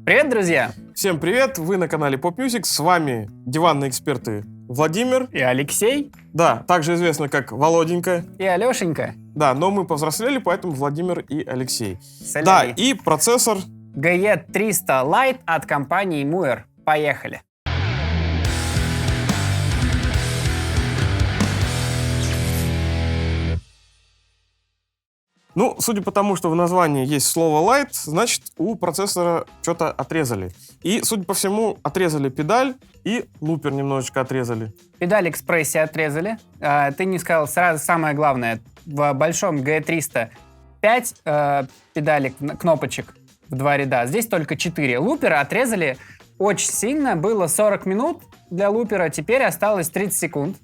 Привет, друзья! Всем привет! Вы на канале Pop Music. С вами диванные эксперты Владимир. И Алексей. Да, также известно как Володенька. И Алешенька. Да, но мы повзрослели, поэтому Владимир и Алексей. Соляри. Да, и процессор GE300 Lite от компании Muir. Поехали! Ну, судя по тому, что в названии есть слово Light, значит, у процессора что-то отрезали. И, судя по всему, отрезали педаль и лупер немножечко отрезали. Педаль экспрессии отрезали. Ты не сказал сразу самое главное. В большом GE300 5 педалек, кнопочек в 2 ряда. Здесь только 4. Лупера отрезали очень сильно. Было 40 минут для лупера, теперь осталось 30 секунд.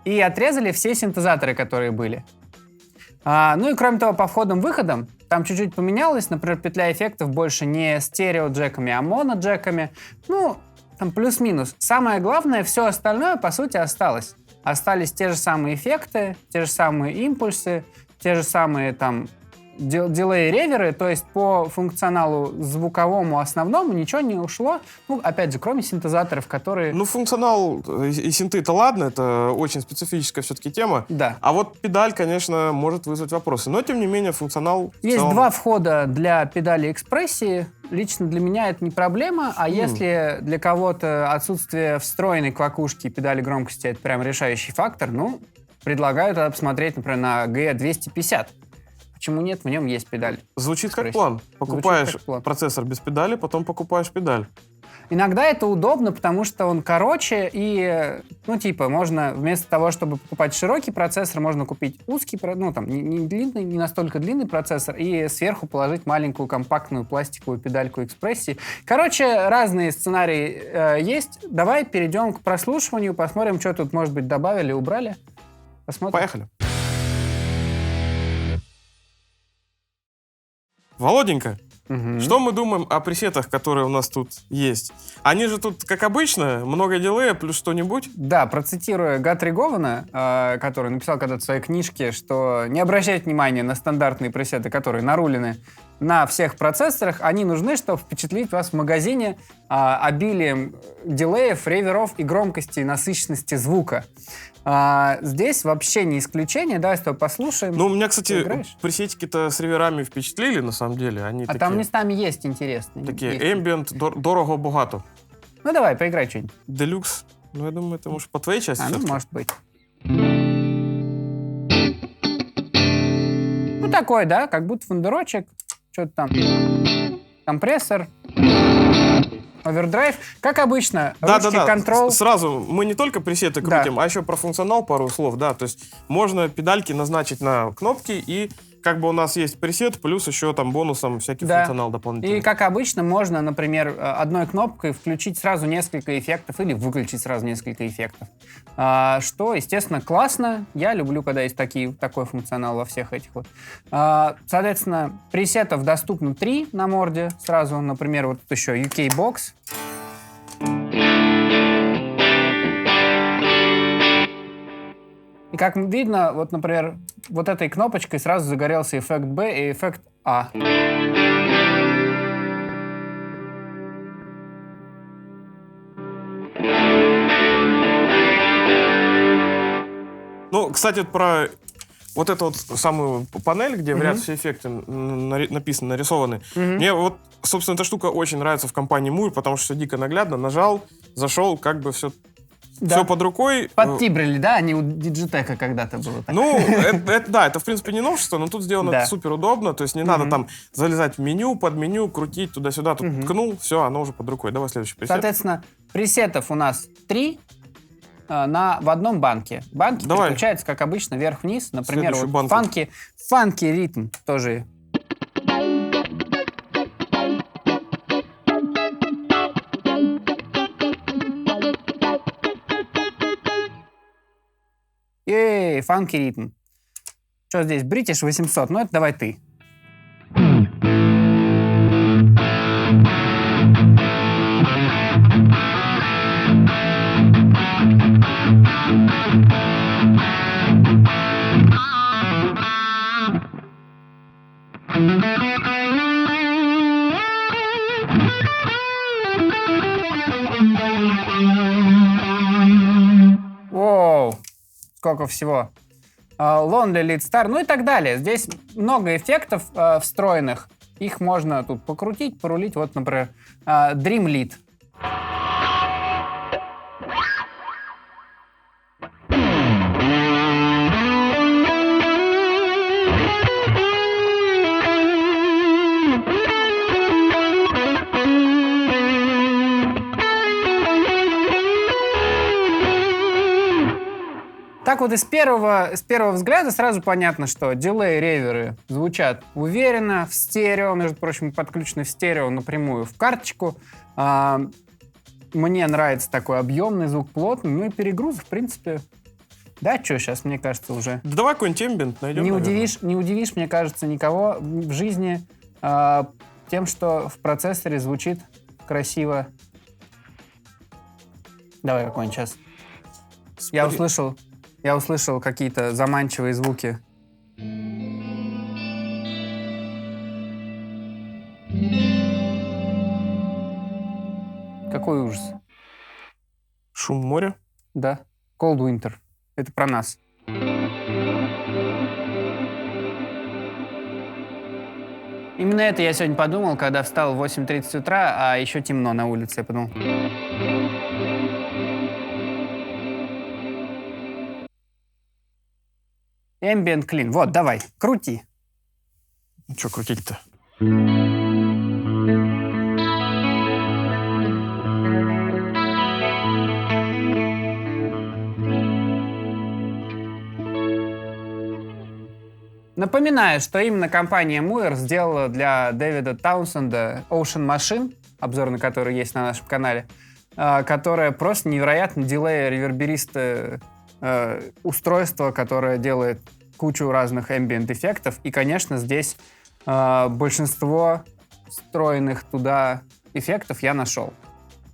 И отрезали все синтезаторы, которые были. Ну и кроме того, по входам-выходам там чуть-чуть поменялось. Например, петля эффектов больше не стерео-джеками, а моно-джеками. Ну, там плюс-минус. Самое главное, все остальное, по сути, осталось. Остались те же самые эффекты, те же самые импульсы, те же самые там дилей-реверы. То есть по функционалу звуковому основному ничего не ушло. Ну, опять же, кроме синтезаторов, которые... Ну, функционал и синты-то ладно, это очень специфическая все-таки тема. Да. А вот педаль, конечно, может вызвать вопросы. Но, тем не менее, функционал... Есть два входа для педали экспрессии. Лично для меня это не проблема. А если для кого-то отсутствие встроенной квакушки педали громкости — это прям решающий фактор, ну, предлагаю тогда посмотреть, например, на GE250. Почему нет? В нем есть педаль. Звучит как план. Покупаешь как план. Процессор без педали, потом покупаешь педаль. Иногда это удобно, потому что он короче, и, ну, типа, можно вместо того, чтобы покупать широкий процессор, можно купить узкий, ну, там, не длинный, не настолько длинный процессор, и сверху положить маленькую компактную пластиковую педальку экспрессии. Короче, разные сценарии есть. Давай перейдем к прослушиванию, посмотрим, что тут, может быть, добавили, убрали. Посмотрим. Поехали. Володенька, что мы думаем о пресетах, которые у нас тут есть? Они же тут, как обычно, много дилея плюс что-нибудь? Да, процитируя Гатри Гована, который написал когда-то в своей книжке, что не обращать внимания на стандартные пресеты, которые нарулены на всех процессорах, они нужны, чтобы впечатлить вас в магазине обилием дилеев, реверов и громкости и насыщенности звука. Здесь вообще не исключение. Давай с тобой послушаем. Ну, у меня, кстати, пресетики-то с реверами впечатлили, на самом деле. Они такие, там местами есть интересные. Такие ambient, дорого-богато. Ну, давай, поиграй что-нибудь. Делюкс. Ну, я думаю, это, может, по твоей части ну, все-таки. может быть. Ну, такой, да, как будто фондерочек. Что-то там. Компрессор. Овердрайв. Как обычно, ручки Control. Сразу, мы не только пресеты крутим, а еще про функционал пару слов, да. То есть можно педальки назначить на кнопки, и как бы у нас есть пресет, плюс еще там бонусом всякий функционал дополнительный. И как обычно можно, например, одной кнопкой включить сразу несколько эффектов или выключить сразу несколько эффектов. Что, естественно, классно. Я люблю, когда есть такой функционал во всех этих вот. Соответственно, пресетов доступно 3 на морде сразу. Например, вот тут еще UK Box. И как видно, вот, например, вот этой кнопочкой сразу загорелся эффект B и эффект А. Ну, кстати, про вот эту вот самую панель, где в ряд все эффекты написаны, нарисованы. Мне вот, собственно, эта штука очень нравится в компании Muir, потому что все дико наглядно. Нажал, зашел, как бы все... Да. Все под рукой. Подтибрили, да? А не у Digitech когда-то было так. Ну, это в принципе, не новшество, но тут сделано супер удобно. То есть не надо там залезать в меню, под меню, крутить туда-сюда. Тут ткнул, все, оно уже под рукой. Давай следующий пресет. Соответственно, пресетов у нас 3 в одном банке. Банки переключаются, как обычно, вверх-вниз. Например, вот фанки ритм тоже. Фанки ритм. Что здесь? British 800. Ну, это давай ты. сколько всего. Lonely Lead Star, ну и так далее. Здесь много эффектов встроенных. Их можно тут покрутить, порулить. Вот, например, Dream Lead. Так вот, из первого взгляда сразу понятно, что дилей-реверы звучат уверенно, в стерео, между прочим, подключены в стерео напрямую в карточку. Мне нравится такой объемный звук, плотный, ну и перегруз, в принципе. Да, что сейчас, мне кажется, уже... Да давай какой-нибудь эмбиент найдем, не удивишь, мне кажется, никого в жизни тем, что в процессоре звучит красиво. Давай какой-нибудь сейчас. Я услышал какие-то заманчивые звуки. Какой ужас. Шум моря? Да. Cold Winter. Это про нас. Именно это я сегодня подумал, когда встал в 8:30 утра, а еще темно на улице. Я подумал... Ambient Clean. Вот, давай, крути. Что крутить-то? Напоминаю, что именно компания Muir сделала для Дэвида Таунсенда Ocean Machine, обзор на который есть на нашем канале, которая просто невероятно дилей-реверберист устройство, которое делает кучу разных ambient-эффектов. И, конечно, здесь большинство встроенных туда эффектов я нашел.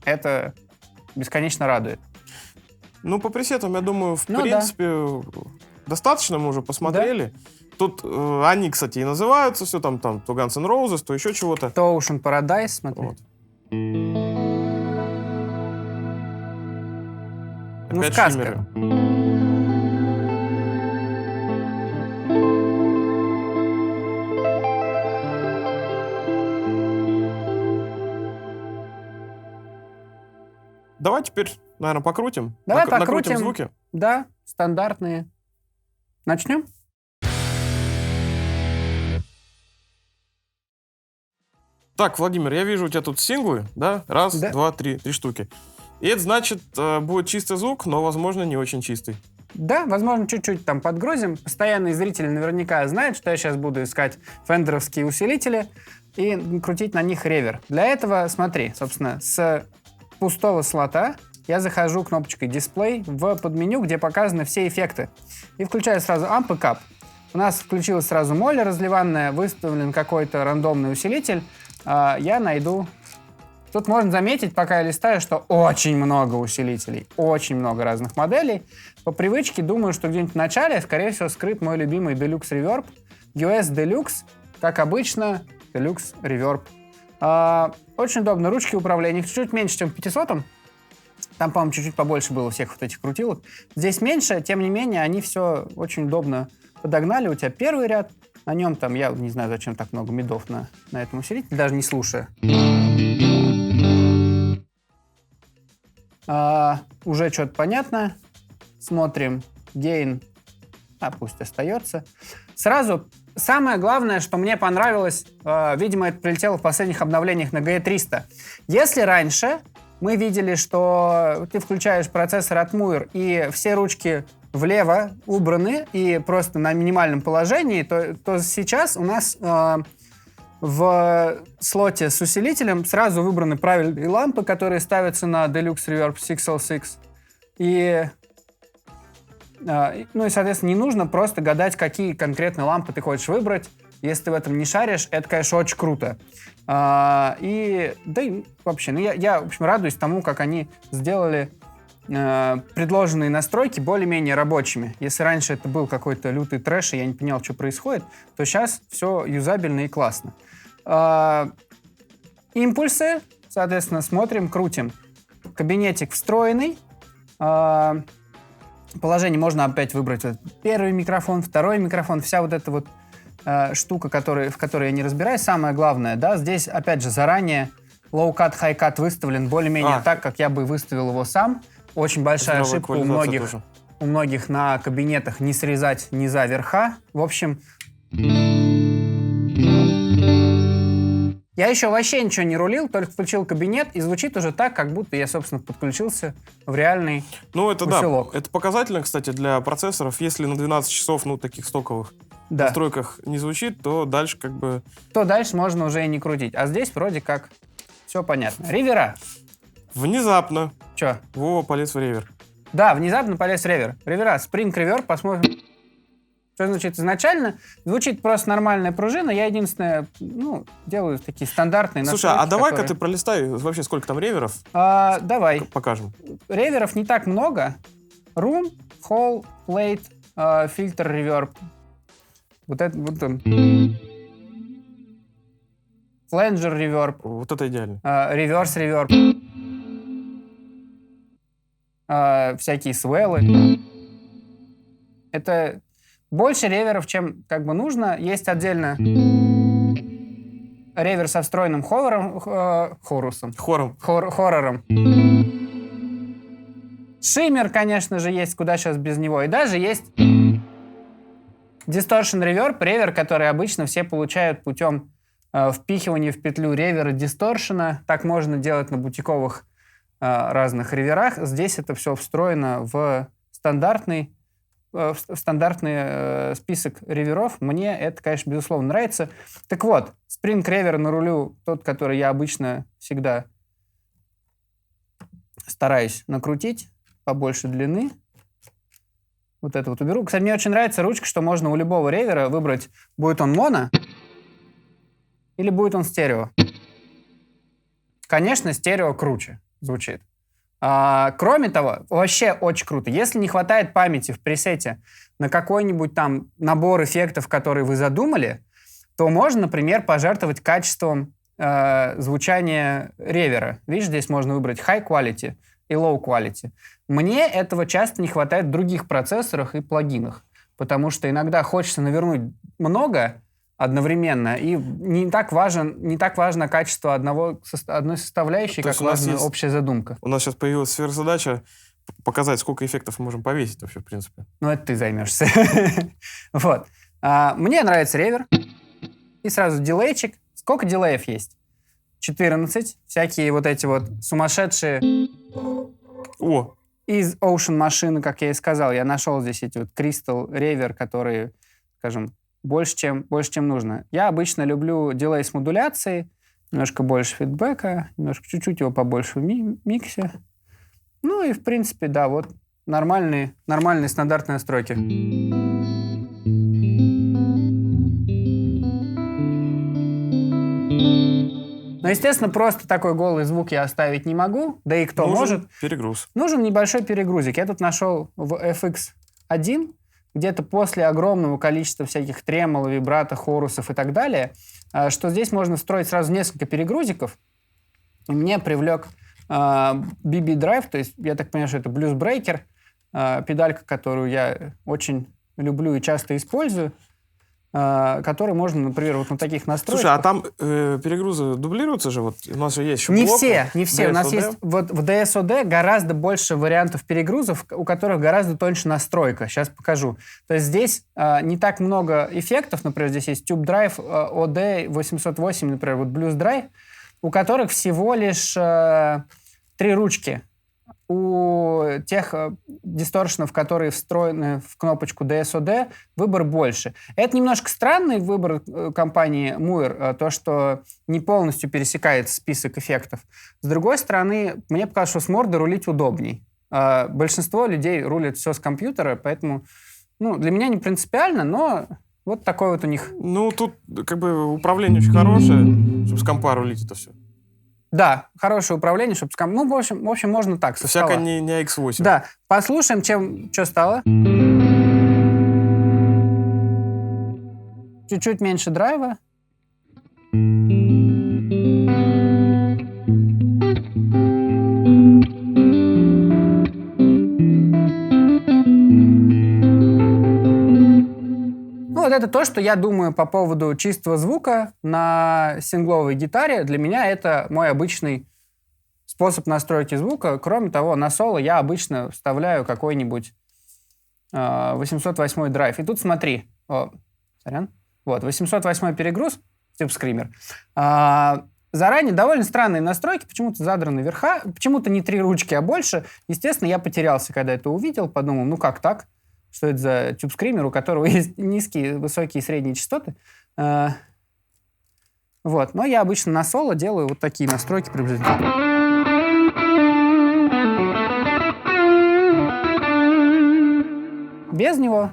Это бесконечно радует. Ну, по пресетам, я думаю, в принципе, достаточно мы уже посмотрели. Да. Тут они, кстати, и называются все там то Guns N' Roses, то еще чего-то. То Ocean Paradise, смотри. Вот. Ну, опять сказка. Шиммеры. Давай теперь, наверное, покрутим. Давай покрутим звуки. Да, стандартные. Начнем? Так, Владимир, я вижу у тебя тут синглы, да? Раз, да. Два, три штуки. И это значит, будет чистый звук, но, возможно, не очень чистый. Да, возможно, чуть-чуть там подгрузим. Постоянные зрители наверняка знают, что я сейчас буду искать фендеровские усилители и крутить на них ревер. Для этого, смотри, собственно, с пустого слота я захожу кнопочкой Display в подменю, где показаны все эффекты. И включаю сразу Amp и Cap. У нас включилась сразу моль разливанная, выставлен какой-то рандомный усилитель. Я найду... Тут можно заметить, пока я листаю, что очень много усилителей, очень много разных моделей. По привычке думаю, что где-нибудь в начале, скорее всего, скрыт мой любимый Deluxe Reverb. US Deluxe, как обычно, Deluxe Reverb. Очень удобно. Ручки управления чуть-чуть меньше, чем в 500-м. Там, по-моему, чуть-чуть побольше было всех вот этих крутилок. Здесь меньше, тем не менее, они все очень удобно подогнали. У тебя первый ряд, на нем там, я не знаю, зачем так много мидов на этом усилителе, даже не слушая. Уже что-то понятно. Смотрим. Гейн. Пусть остается. Сразу самое главное, что мне понравилось, видимо, это прилетело в последних обновлениях на GE300. Если раньше мы видели, что ты включаешь процессор от Muir, и все ручки влево убраны и просто на минимальном положении, то сейчас у нас в слоте с усилителем сразу выбраны правильные лампы, которые ставятся на Deluxe Reverb 6L6. Ну и, соответственно, не нужно просто гадать, какие конкретные лампы ты хочешь выбрать. Если ты в этом не шаришь, это, конечно, очень круто. И вообще, я, в общем, радуюсь тому, как они сделали предложенные настройки более-менее рабочими. Если раньше это был какой-то лютый трэш, и я не понял, что происходит, то сейчас все юзабельно и классно. Импульсы, соответственно, смотрим, крутим. Кабинетик встроенный. положении можно опять выбрать вот первый микрофон, второй микрофон, вся вот эта вот штука, в которой я не разбираюсь. Самое главное, да, здесь, опять же, заранее low-cut, high-cut выставлен более-менее так, как я бы выставил его сам. Очень большая ошибка у многих на кабинетах не срезать низа верха. В общем, я еще вообще ничего не рулил, только включил кабинет, и звучит уже так, как будто я, собственно, подключился в реальный усилок. Да, это показательно, кстати, для процессоров. Если на 12 часов, таких стоковых настройках не звучит, то дальше То дальше можно уже и не крутить. А здесь вроде как все понятно. Ревера. Внезапно. Че? Вова полез в ревер. Да, внезапно полез в ревер. Ревера, Spring Reverb, посмотрим. Что значит изначально? Звучит просто нормальная пружина. Я единственное, делаю такие стандартные настройки. Слушай, а давай-ка ты пролистай вообще, сколько там реверов. Давай. Покажем. Реверов не так много. Room, Hall, Plate, Filter, Reverb. Вот это вот он. Flanger Reverb. Вот это идеально. Reverse Reverb. Всякие свеллы. Это больше реверов, чем нужно. Есть отдельно ревер со встроенным хоррором. Шиммер, конечно же, есть, куда сейчас без него. И даже есть Distortion Reverb, ревер, который обычно все получают путем впихивания в петлю ревера дисторшена. Так можно делать на бутиковых разных реверах. Здесь это все встроено в стандартный список реверов. Мне это, конечно, безусловно нравится. Так вот, Spring Reverb на рулю, тот, который я обычно всегда стараюсь накрутить побольше длины. Вот это вот уберу. Кстати, мне очень нравится ручка, что можно у любого ревера выбрать, будет он моно или будет он стерео. Конечно, стерео круче звучит. Кроме того, вообще очень круто. Если не хватает памяти в пресете на какой-нибудь там набор эффектов, которые вы задумали, то можно, например, пожертвовать качеством звучания ревера. Видишь, здесь можно выбрать high quality и low quality. Мне этого часто не хватает в других процессорах и плагинах, потому что иногда хочется навернуть много одновременно, и не так важно качество одной составляющей, как важна общая задумка. У нас сейчас появилась сверхзадача показать, сколько эффектов мы можем повесить вообще, в принципе. Это ты займешься. Вот. Мне нравится ревер. И сразу дилейчик. Сколько дилеев есть? 14. Всякие вот эти вот сумасшедшие... Из Ocean машины, как я и сказал, я нашел здесь эти вот Crystal Reverb, которые, скажем, больше, чем нужно. Я обычно люблю дилей с модуляцией, немножко больше фидбэка, чуть-чуть его побольше в миксе. И, в принципе, да, вот нормальные стандартные настройки. Но, естественно, просто такой голый звук я оставить не могу, да и кто может. Перегруз. Нужен небольшой перегрузик. Я тут нашел в FX1, где-то после огромного количества всяких тремоло, вибрато, хорусов и так далее, что здесь можно встроить сразу несколько перегрузиков. И мне привлек BB Drive, то есть я так понимаю, что это Blues Breaker, педалька, которую я очень люблю и часто использую, который можно, например, вот на таких настройках... Слушай, а там перегрузы дублируются же? Вот у нас же есть еще не блок. Не все. У нас есть вот в DSOD гораздо больше вариантов перегрузов, у которых гораздо тоньше настройка. Сейчас покажу. То есть здесь не так много эффектов. Например, здесь есть Tube Drive OD808, например, вот Blues Drive, у которых всего лишь 3 ручки. У тех дисторшенов, которые встроены в кнопочку DSOD, выбор больше. Это немножко странный выбор компании Muir, то, что не полностью пересекает список эффектов. С другой стороны, мне показалось, что с морды рулить удобней. Большинство людей рулят все с компьютера, поэтому для меня не принципиально, но вот такой вот у них... Тут управление очень хорошее, чтобы с компа рулить это все. Да, хорошее управление, чтобы... в общем, можно так, со стола. Всяко не X8. Да, послушаем, что стало. Чуть-чуть меньше драйва. это то, что я думаю по поводу чистого звука на сингловой гитаре. Для меня это мой обычный способ настройки звука. Кроме того, на соло я обычно вставляю какой-нибудь 808 драйв. И тут смотри. Сорян. Вот, 808 перегруз, тип скример. Заранее довольно странные настройки, почему-то задраны верха, почему-то не 3 ручки, а больше. Естественно, я потерялся, когда это увидел, подумал, ну как так? Что это за тюб-скример, у которого есть низкие, высокие и средние частоты? Вот, но я обычно на соло делаю вот такие настройки приблизительно. Без него.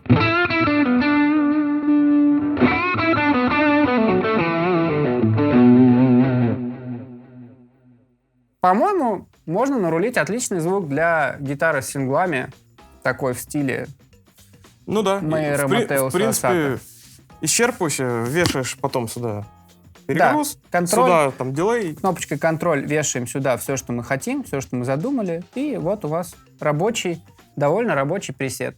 По-моему, можно нарулить отличный звук для гитары с синглами, такой в стиле Ну да. Мэйра Матеуса В принципе, Осака. исчерпываешься, вешаешь потом сюда перегруз, контроль. сюда там дилей. Кнопочкой контроль вешаем сюда все, что мы хотим, все, что мы задумали, и вот у вас рабочий, довольно рабочий пресет.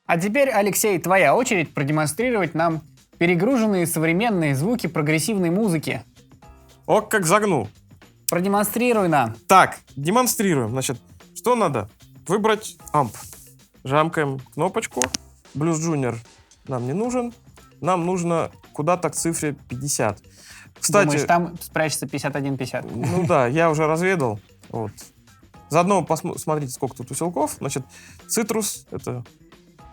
А теперь, Алексей, твоя очередь продемонстрировать нам перегруженные современные звуки прогрессивной музыки. О, как загнул. Продемонстрируй нам. Так, демонстрируем. Значит, что надо? Выбрать амп. Жамкаем кнопочку. Blues Junior нам не нужен. Нам нужно куда-то к цифре 50. Кстати, Думаешь, там спрячется 51-50? ну да, я уже разведал. Вот. Заодно посмотрите, сколько тут усилков. Значит, цитрус, это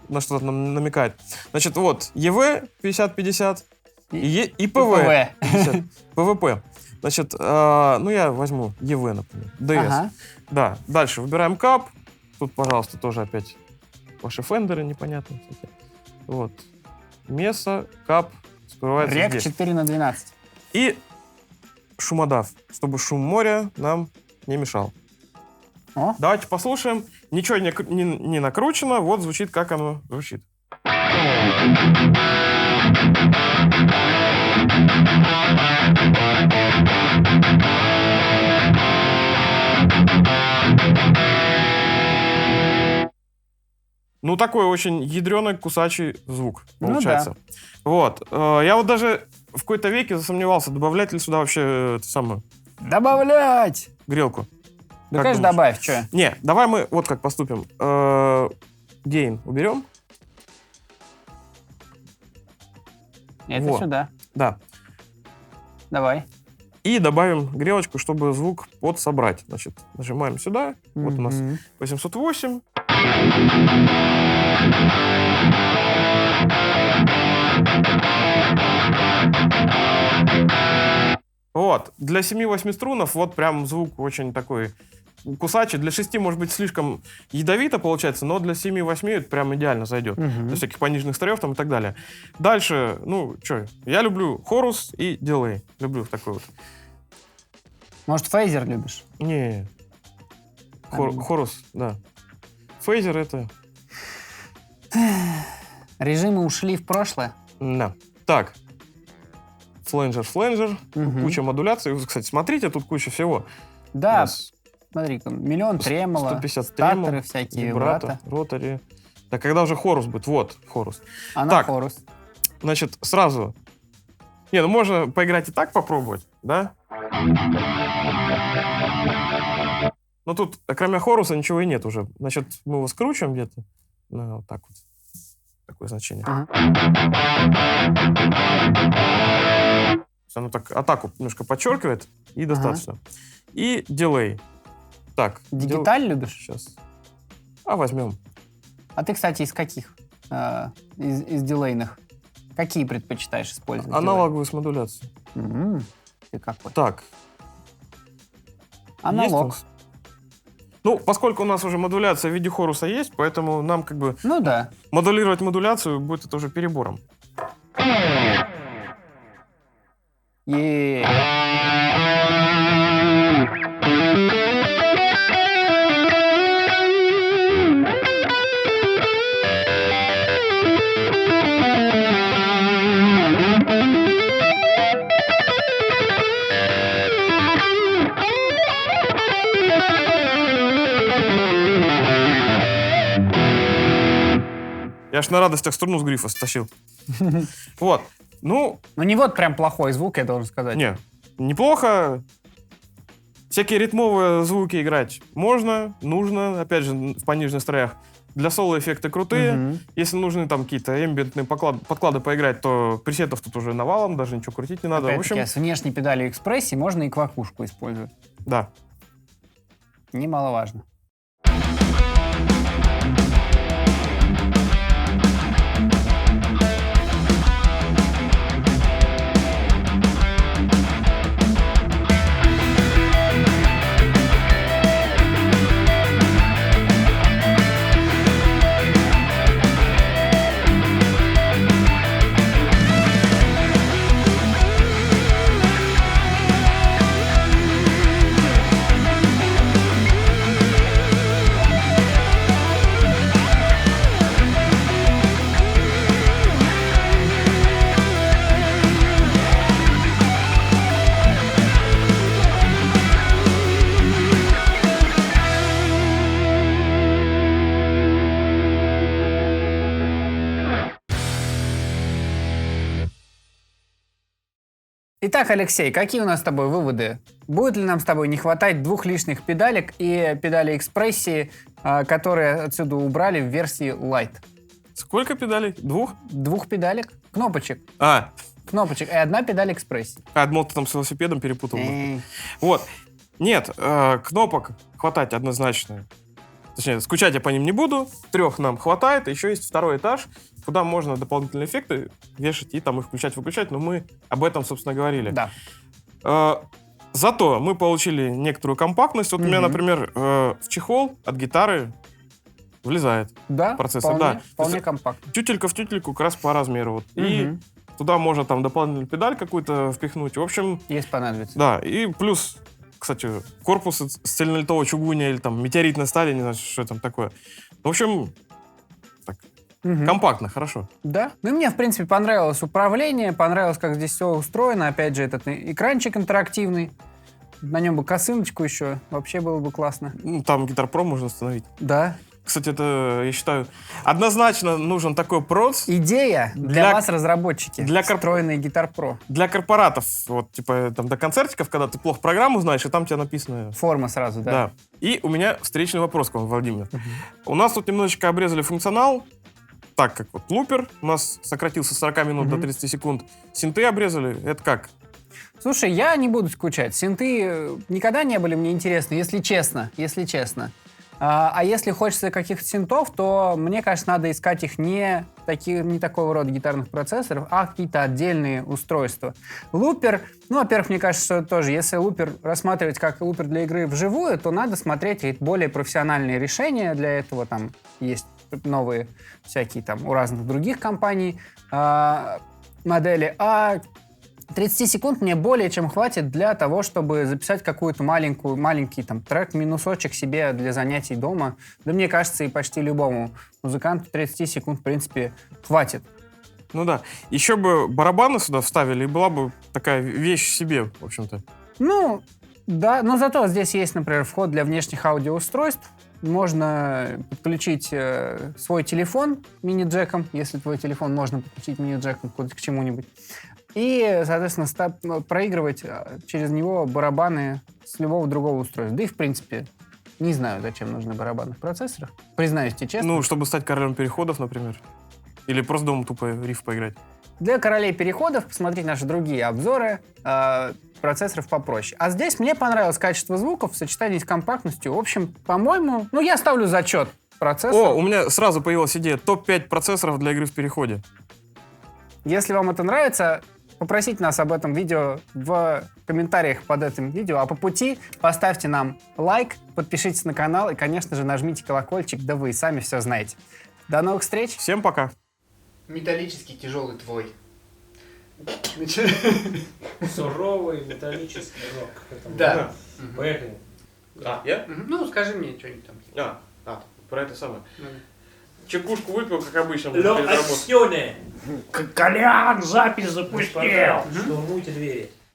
на что-то намекает. Значит, вот, ЕВ 50-50 и ПВ 50. ПВП. Значит, ну я возьму ЕВ, например. ДС. Ага. Да, дальше выбираем кап. Тут, пожалуйста, тоже опять ваши фендеры непонятные. Вот. Меса, кап, скрывается Рек здесь. 4/12. И шумодав, чтобы шум моря нам не мешал. О. Давайте послушаем. Ничего не накручено, вот звучит, как оно звучит. Ну, такой очень ядреный, кусачий звук получается. Ну, да. Вот. Я вот даже в какой-то веке засомневался, добавлять ли сюда вообще эту самую Добавлять! грелку. Да, Как конечно, думаешь? добавь, что? Не, давай мы вот как поступим. Гейн уберем. Это Во. сюда. Да. Давай. И добавим грелочку, чтобы звук подсобрать. Значит, нажимаем сюда. Вот у нас 808. Вот. Для 7-8 струнов вот прям звук очень такой кусачий. Для 6 может быть слишком ядовито получается, но для 7-8 это прям идеально зайдет. Для всяких пониженных строев там и так далее. Дальше, ну, что, я люблю хорус и дилей. Люблю такой вот. Может, фейзер любишь? Не, хорус, да. Фейзер это... Режимы ушли в прошлое. Да. Так. Фленджер. Куча модуляций. Кстати, смотрите, тут куча всего. У Да, нас смотри, миллион тремоло, 150 стартеры тремоло, всякие, вибрато, вибрато. ротари. Да когда уже хорус будет? Вот, хорус. А на Так. хорус. Значит, сразу... Не, ну можно поиграть и так попробовать, да? Но тут, кроме хоруса, ничего и нет уже. Значит, мы его скручиваем где-то. Ну, вот так вот. Такое значение. Оно так атаку немножко подчеркивает, и достаточно. И дилей. Так. Дигиталь любишь? Сейчас. Возьмем. А ты, кстати, из каких? Из дилейных? Какие предпочитаешь использовать? Аналоговую с модуляцией. Ты какой? Так. Аналог. Ну, поскольку у нас уже модуляция в виде хоруса есть, поэтому нам как бы... Ну да. Модулировать модуляцию будет это уже перебором. Я ж на радостях струну с грифа стащил. Вот. Ну не вот прям плохой звук, я должен сказать. Не, неплохо. Всякие ритмовые звуки играть можно, нужно, опять же, в пониженных строях. Для соло эффекты крутые. Если нужны там какие-то эмбиентные подклады поиграть, то пресетов тут уже навалом, даже ничего крутить не надо. В общем, с внешней педалью экспрессии можно и квакушку использовать. Да. Немаловажно. Итак, Алексей, какие у нас с тобой выводы? Будет ли нам с тобой не хватать 2 лишних педалек и педали экспрессии, которые отсюда убрали в версии Lite? Сколько педалей? 2? 2 педалек, кнопочек. Кнопочек и 1 педаль экспрессии. Думал, ты там с велосипедом перепутал. Вот. Нет, кнопок хватать однозначно. Точнее, скучать я по ним не буду. 3 нам хватает. Еще есть 2-й этаж, куда можно дополнительные эффекты вешать и там их включать-выключать. Но мы об этом, собственно, говорили. Да. Зато мы получили некоторую компактность. Вот у меня, например, в чехол от гитары влезает процессор. Вполне компактно. Тютелька в тютельку как раз по размеру. Вот. И туда можно там дополнительную педаль какую-то впихнуть. В общем... Есть понадобится. Да, и плюс... Кстати, корпус из цельнолитого чугуня или там метеоритной стали, не знаю, что там такое. В общем, так, компактно, хорошо. Да. Ну и мне, в принципе, понравилось управление, понравилось, как здесь все устроено. Опять же, этот экранчик интерактивный. На нем бы косыночку еще. Вообще было бы классно. Там Guitar Pro можно установить. Да. Кстати, это, я считаю, однозначно нужен такой проц. Идея для вас, разработчики. Встроенный Guitar Pro. Для корпоратов, вот, типа, там, до концертиков, когда ты плохо программу знаешь, и там тебе написано... Форма сразу, да. Да. И у меня встречный вопрос к вам, Владимир. У нас тут немножечко обрезали функционал, так как вот лупер у нас сократился с 40 минут до 30 секунд. Синты обрезали, это как? Слушай, я не буду скучать. Синты никогда не были мне интересны, если честно. А если хочется каких-то синтов, то, мне кажется, надо искать их не такого рода гитарных процессоров, а какие-то отдельные устройства. Лупер, во-первых, мне кажется, что тоже, если лупер рассматривать как лупер для игры вживую, то надо смотреть более профессиональные решения для этого. Там есть новые всякие там у разных других компаний модели. 30 секунд мне более чем хватит для того, чтобы записать какую-то маленький там трек, минусочек себе для занятий дома. Да мне кажется, и почти любому музыканту 30 секунд, в принципе, хватит. Ну да. Еще бы барабаны сюда вставили, и была бы такая вещь в себе, в общем-то. Ну, да. Но зато здесь есть, например, вход для внешних аудиоустройств. можно подключить свой телефон мини-джеком, если твой телефон можно подключить мини-джеком к чему-нибудь. И, соответственно, проигрывать через него барабаны с любого другого устройства. Да и, в принципе, не знаю, зачем нужны барабаны в процессорах. Признаюсь тебе честно. Ну, чтобы стать королем переходов, например. Или просто дома тупо риф поиграть. Для королей переходов посмотреть наши другие обзоры процессоров попроще. А здесь мне понравилось качество звука в сочетании с компактностью. В общем, по-моему, я ставлю зачет процессору. О, у меня сразу появилась идея. Топ-5 процессоров для игры в переходе. Если вам это нравится, попросите нас об этом видео в комментариях под этим видео. А по пути поставьте нам лайк, подпишитесь на канал и, конечно же, нажмите колокольчик, да вы и сами все знаете. До новых встреч. Всем пока. Металлический тяжелый твой. Суровый металлический рок. Да. Поехали. Я? Ну, скажи мне что-нибудь там. Про это самое. Чекушку выпил, как обычно, Лё, перед работой. Аксёне! Колян, запись запустил. Штурмуйте двери.